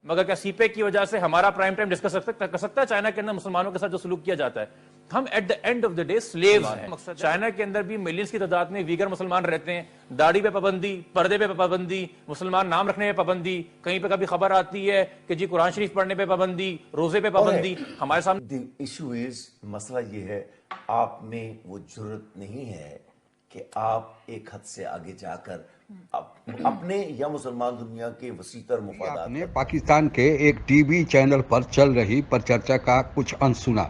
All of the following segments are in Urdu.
مگر کیا سی پیک کی وجہ سے ہمارا پرائم ٹائم ڈسکس کر سکتا ہے چائنا کے اندر مسلمانوں کے ساتھ جو سلوک کیا جاتا ہے؟ ہم at the end of the day slaves ہیں. چائنا کے اندر بھی ملینز کی تعداد میں ویگر مسلمان رہتے ہیں. داڑھی پہ پابندی, پردے پہ پابندی, مسلمان نام رکھنے پہ پابندی, کہیں پہ کبھی خبر آتی ہے کہ جی قرآن شریف پڑھنے پہ پابندی, روزے پہ پابندی. ہمارے سامنے ایشو از, مسئلہ یہ ہے آپ میں وہ جرت نہیں ہے کہ آپ ایک حد سے آگے جا کر اپنے یا مسلمان دنیا کے وسیع تر مفادات نے پاکستان کے ایک ٹی وی چینل پر چل رہی پرچرچا کا کچھ انش سنا.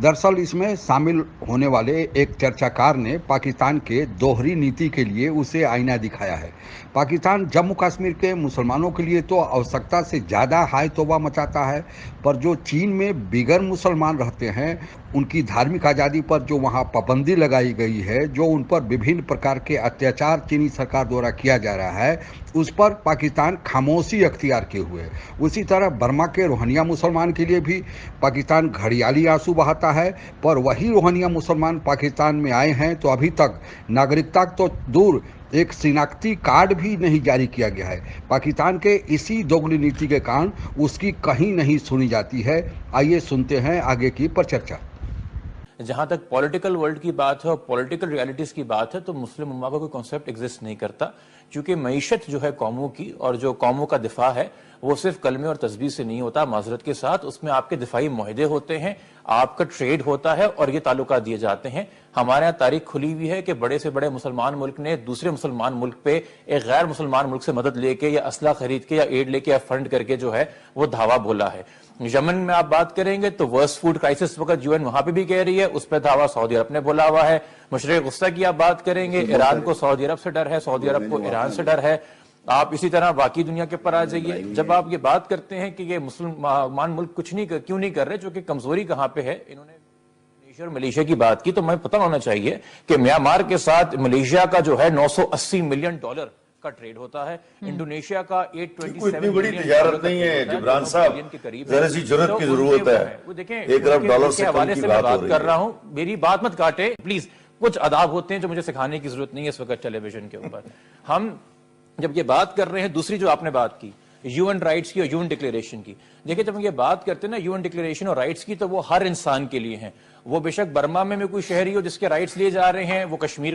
دراصل اس میں شامل ہونے والے ایک چرچاکار نے پاکستان کے دوہری نیتی کے لیے اسے آئینہ دکھایا ہے. پاکستان جموں کشمیر کے مسلمانوں کے لیے تو آوشکتا سے زیادہ ہائے توبہ مچاتا ہے, پر جو چین میں بغیر مسلمان رہتے ہیں ان کی دھارمک آزادی پر جو وہاں پابندی لگائی گئی ہے, جو ان پر وبھن پرکار کے اتیاچار چینی سرکار دوارا کیا جا رہا ہے, اس پر پاکستان خاموشی اختیار کیے ہوئے. اسی طرح برما کے روہنیا مسلمان کے لیے بھی پاکستان گھڑیالی آنسو بہاتا ہے, پر وہی روہنیا مسلمان پاکستان میں آئے ہیں تو ابھی تک ناگرکتا تو دور ایک شناختی کارڈ بھی نہیں جاری کیا گیا ہے. پاکستان کے اسی دوگلی نیتی کے کارن اس کی کہیں نہیں سنی جاتی ہے. آئیے سنتے ہیں آگے کی پرچرچا. جہاں تک پولیٹیکل ورلڈ کی بات ہے اور پولیٹیکل ریالٹیز کی بات ہے تو مسلم امہ کا کوئی کانسیپٹ ایگزسٹ نہیں کرتا, کیونکہ معیشت جو ہے قوموں کی اور جو قوموں کا دفاع ہے وہ صرف کلمے اور تسبیح سے نہیں ہوتا. معذرت کے ساتھ اس میں آپ کے دفاعی معاہدے ہوتے ہیں, آپ کا ٹریڈ ہوتا ہے اور یہ تعلقات دیے جاتے ہیں. ہمارے یہاں تاریخ کھلی ہوئی ہے کہ بڑے سے بڑے مسلمان ملک نے دوسرے مسلمان ملک پہ ایک غیر مسلمان ملک سے مدد لے کے یا اسلحہ خرید کے یا ایڈ لے کے یا فنڈ کر کے جو ہے وہ دھاوا بولا ہے. یمن میں آپ بات کریں گے تو ورسٹ فوڈ کرائسس وقت UN وہاں پہ بھی کہہ رہی ہے, اس پہ دعویٰ سعودی عرب نے بولا ہوا ہے. مشرق وسطیٰ کی آپ بات کریں گے, ایران کو سعودی عرب سے ڈر ہے, سعودی عرب کو ایران سے ڈر ہے. آپ اسی طرح باقی دنیا کے پر آ جائیے. جب آپ یہ بات کرتے ہیں کہ یہ مسلمان ملک کچھ نہیں کیوں نہیں کر رہے, چونکہ کمزوری کہاں پہ ہے, انہوں نے انڈونیشیا اور ملیشیا کی بات کی, تو میں پتہ ہونا چاہیے کہ میانمار کے ساتھ ملیشیا کا جو ہے $980 ملین کا ٹریڈ ہوتا ہے. انڈونیشیا کا 827 اتنی بڑی تجارت نہیں ہے جبران صاحب, ذرا سی جرت کی ضرورت ہے. $1 ارب سے کم کی بات ہو رہی ہے. کر رہا ہوں, میری بات مت کاٹے پلیز. کچھ آداب ہوتے ہیں جو مجھے سکھانے کی ضرورت نہیں ہے اس وقت ٹیلی ویژن کے اوپر. ہم جب یہ بات کر رہے ہیں, دوسری جو آپ نے بات کی UN رائٹس کی اور UN ڈکلیریشن کی, دیکھیں جب ہم یہ بات کرتے ہیں نا UN ڈکلیریشن اور رائٹس کی, تو وہ ہر انسان کے لیے ہیں. وہ بے شک برما میں کوئی شہری ہو جس کے رائٹس لیے جا رہے ہیں, وہ کشمیر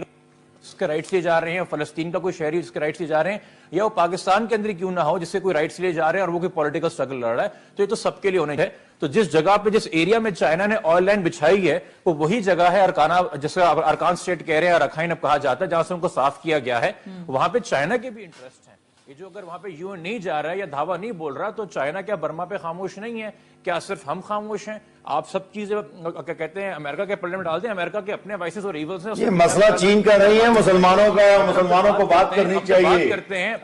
اس کے رائٹس لیے جا رہے ہیں, فلسطین کا کوئی شہری جس کے رائٹس لیے جا رہے ہیں, یا وہ پاکستان کے اندر کیوں نہ ہو جس سے کوئی رائٹس لیے جا رہے ہیں اور وہ کوئی پولیٹیکل سٹرگل لڑ رہا ہے, تو یہ تو سب کے لیے ہونے ہے. تو جس جگہ پہ جس ایریا میں چائنا نے آئل لائن بچھائی ہے وہ وہی جگہ ہے ارکانہ, جس کا ارکان اسٹیٹ کہہ رہے ہیں, رکھائن اب کہا جاتا ہے, جہاں سے ان کو صاف کیا گیا ہے. وہاں پہ چائنا کے بھی انٹرسٹ ہیں. یہ جو اگر وہاں پہ UN نہیں جا رہا ہے یا دھاوا نہیں بول رہا, تو چائنا کیا برما پہ خاموش نہیں ہے؟ کیا صرف ہم خاموش ہیں؟ آپ سب چیزیں کیا کہتے ہیں امریکہ کے پارلیمنٹ ڈال دیں, امریکہ کے اپنے وائسز اور ایولز ہیں. یہ مسئلہ چین کا نہیں ہے, مسلمانوں کا, مسلمانوں کو بات کرنی چاہیے.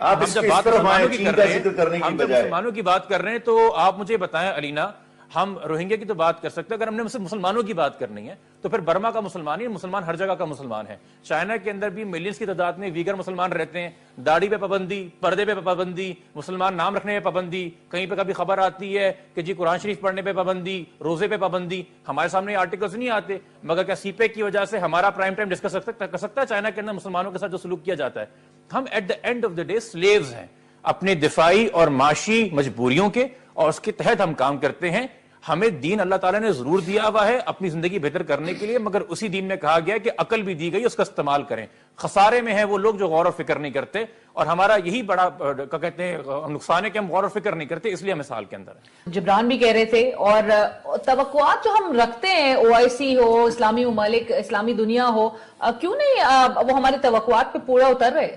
آپ اس طرف آئیں, چین کا ذکر کرنے کی بجائے مسلمانوں کی بات کر رہے ہیں. تو آپ مجھے بتائیں علینا, ہم روہنگیا کی تو بات کر سکتے ہیں, اگر ہم نے مسلمانوں کی بات کرنی ہے تو پھر برما کا مسلمان ہی مسلمان ہر جگہ کا مسلمان ہے. چائنا کے اندر بھی ملینز کی تعداد میں ویگر مسلمان رہتے ہیں. داڑھی پہ پابندی, پردے پہ پابندی, مسلمان نام رکھنے پہ پابندی, کہیں پہ کبھی خبر آتی ہے کہ جی قرآن شریف پڑھنے پہ پابندی, روزے پہ پابندی. ہمارے سامنے آرٹیکلز نہیں آتے, مگر کیا سی پیک کی وجہ سے ہمارا پرائم ٹائم ڈسکس کر سکتا ہے چائنا کے اندر مسلمانوں کے ساتھ جو سلوک کیا جاتا ہے؟ ہم at the end of the day slaves ہیں اپنے دفاعی اور معاشی مجبوریوں کے, اور اس کے تحت ہم کام کرتے ہیں. ہمیں دین اللہ تعالیٰ نے ضرور دیا ہوا ہے اپنی زندگی بہتر کرنے کے لیے, مگر اسی دین میں کہا گیا کہ عقل بھی دی گئی, اس کا استعمال کریں. خسارے میں ہیں وہ لوگ جو غور و فکر نہیں کرتے, اور ہمارا یہی بڑا کیا کہتے ہیں نقصان ہے کہ ہم غور و فکر نہیں کرتے, اس لیے ہم مثال کے اندر ہیں. جبران بھی کہہ رہے تھے, اور توقعات جو ہم رکھتے ہیں, OIC ہو, اسلامی ممالک, اسلامی دنیا ہو, کیوں نہیں وہ ہماری توقعات پہ پورا اتر رہے,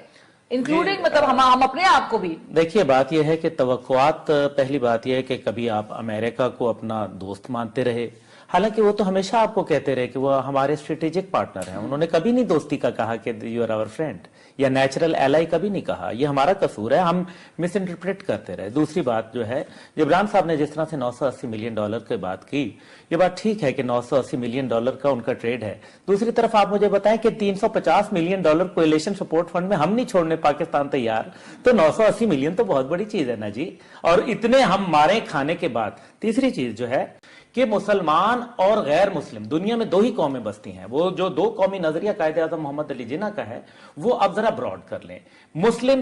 انکلوڈنگ مطلب ہم اپنے آپ کو بھی؟ دیکھیے بات یہ ہے کہ توقعات, پہلی بات یہ ہے کہ کبھی آپ امریکہ کو اپنا دوست مانتے رہے, حالانکہ وہ تو ہمیشہ آپ کو کہتے رہے کہ وہ ہمارے اسٹریٹجک پارٹنر ہیں. انہوں نے کبھی نہیں دوستی کا کہا کہ یو آر آور فرینڈ یا نیچرل ایلائی, کبھی نہیں کہا. یہ ہمارا قصور ہے, ہم مس انٹرپریٹ کرتے رہے. دوسری بات جو ہے, جبران صاحب نے جس طرح سے $980 ملین کی بات کی, یہ بات ٹھیک ہے کہ $980 ملین کا ان کا ٹریڈ ہے. دوسری طرف آپ مجھے بتائیں کہ $350 ملین کولیشن سپورٹ فنڈ میں ہم نہیں چھوڑنے پاکستان تیار, تو $980 ملین تو بہت بڑی چیز ہے نا جی. اور اتنے ہم مارے کھانے کے بعد. تیسری چیز جو ہے کہ مسلمان اور غیر مسلم دنیا میں دو ہی قومیں بستی ہیں. وہ جو دو قومی نظریہ قائد اعظم محمد علی جناح کا ہے, وہ اب ذرا براڈ کر لیں. مسلم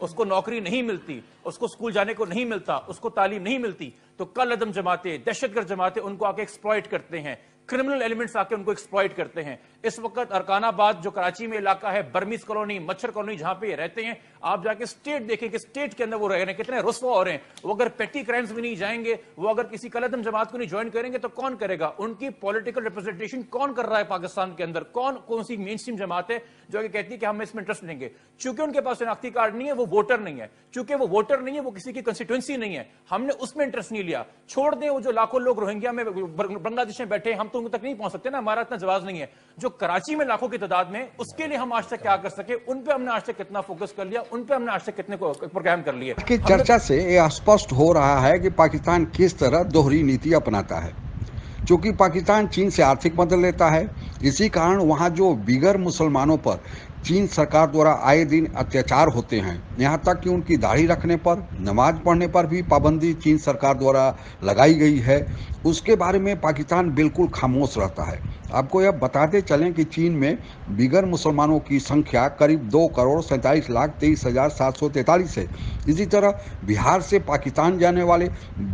اس کو نوکری نہیں ملتی, اس کو سکول جانے کو نہیں ملتا, اس کو تعلیم نہیں ملتی, تو کل عدم جماعتیں, دہشت گرد جماعتیں ان کو آ کے ایکسپلائٹ کرتے ہیں, کرمنل ایلیمنٹس آ کے ان کو ایکسپلائٹ کرتے ہیں. اس وقت ارکان آباد جو کراچی میں علاقہ ہے, برمیز کالونی, مچھر کالونی, جہاں پہ یہ رہتے ہیں, آپ جا کے اسٹیٹ دیکھیں کہ اسٹیٹ کے اندر وہ رہ رہے ہیں, کتنے رسوا ہو رہے ہیں. وہ اگر پیٹی کرائمز بھی نہیں جائیں گے, وہ اگر کسی کلعدم جماعت کو نہیں جوائن کریں گے تو کون کرے گا؟ ان کی پولیٹیکل ریپرزنٹیشن کون کر رہا ہے پاکستان کے اندر؟ کون سی مین اسٹریم جماعت ہے جو کہ کہتی ہے کہ ہم اس میں انٹرسٹ لیں گے؟ چونکہ ان کے پاس شناختی کارڈ نہیں ہے, وہ ووٹر نہیں ہے. چونکہ وہ ووٹر نہیں ہے, وہ کسی کی کنسٹیٹوئنسی نہیں ہے, ہم نے اس میں انٹرسٹ نہیں لیا. چھوڑ دیں وہ جو لاکھوں لوگ روہنگیا میں, بنگلہ دیش میں بیٹھے ہیں, ہم تو ان تک نہیں پہنچ سکتے نا, ہمارا اتنا جواز نہیں ہے. جو کراچی میں لاکھوں کی تعداد میں, اس کے لیے ہم آج تک کیا کر سکے, ان پہ ہم نے آج تک کتنا فوکس کر لیا, ان پہ ہم نے آج تک کتنے پروگرام کر لیے. کی چرچا سے یہ اسپشٹ ہو رہا ہے کہ پاکستان کس طرح دوہری نیتی اپناتا ہے. چونکہ پاکستان چین سے آرتھک مدد لیتا ہے, اسی کارن وہاں جو دیگر مسلمانوں پر چین سرکار دوارا آئے دن اتیاچار ہوتے ہیں, یہاں تک کہ ان کی داڑھی رکھنے پر, نماز پڑھنے پر بھی پابندی چین سرکار دوارا لگائی گئی ہے, اس کے بارے میں پاکستان بالکل خاموش رہتا ہے. آپ کو یہ بتاتے چلیں کہ چین میں دیگر مسلمانوں کی سنکھیا قریب 2,47,23,743 ہے. اسی طرح بہار سے پاکستان جانے والے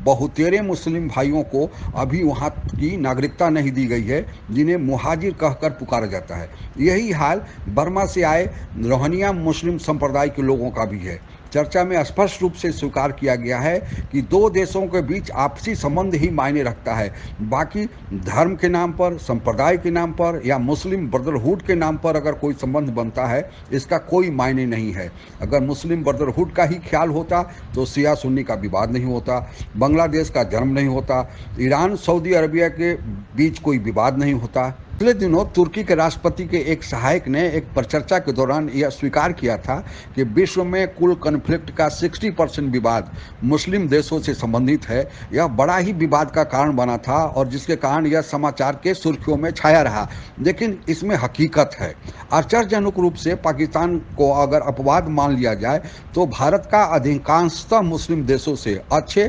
بہتیرے مسلم بھائیوں کو ابھی وہاں کی ناگرکتا نہیں دی گئی ہے, جنہیں مہاجر کہہ کر پکارا جاتا ہے. یہی حال برما سے آئے روہنگیا مسلم سمپردائے کے لوگوں کا بھی ہے. چرچا میں اسپشٹ روپ سے سویکار کیا گیا ہے کہ دو دیشوں کے بیچ آپسی سمبند ہی معنی رکھتا ہے, باقی دھرم کے نام پر, سمپردائے کے نام پر یا مسلم بردرہوڈ کے نام پر اگر کوئی سمبند بنتا ہے, اس کا کوئی معنی نہیں ہے. اگر مسلم بردرہوڈ کا ہی خیال ہوتا تو سیاہ سنی کا وواد نہیں ہوتا, بنگلہ دیش کا جنم نہیں ہوتا, ایران سعودی عربیہ کے بیچ کوئی وواد نہیں ہوتا. پچھلے دنوں ترکی کے راشٹرپتی کے ایک سہایک نے ایک پرچرچا کے دوران یہ سویکار کیا تھا کہ وشو میں کل کنفلکٹ کا 60% وواد مسلم دیشوں سے سمبندھت ہے. یہ بڑا ہی وواد کا کارن بنا تھا اور جس کے کارن یہ سماچار کے سرخیوں میں چھایا رہا, لیکن اس میں حقیقت ہے. آشچرجنک روپ سے پاکستان کو اگر اپواد مان لیا جائے تو بھارت کا ادھکانشتہ مسلم دیشوں سے اچھے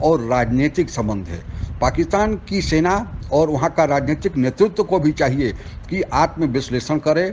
اور راجنیتک سمبند ہے. پاکستان کی سینا اور وہاں کا راجنیتک نیترتو کو بھی چاہیے کہ آتم وشلیشن کرے,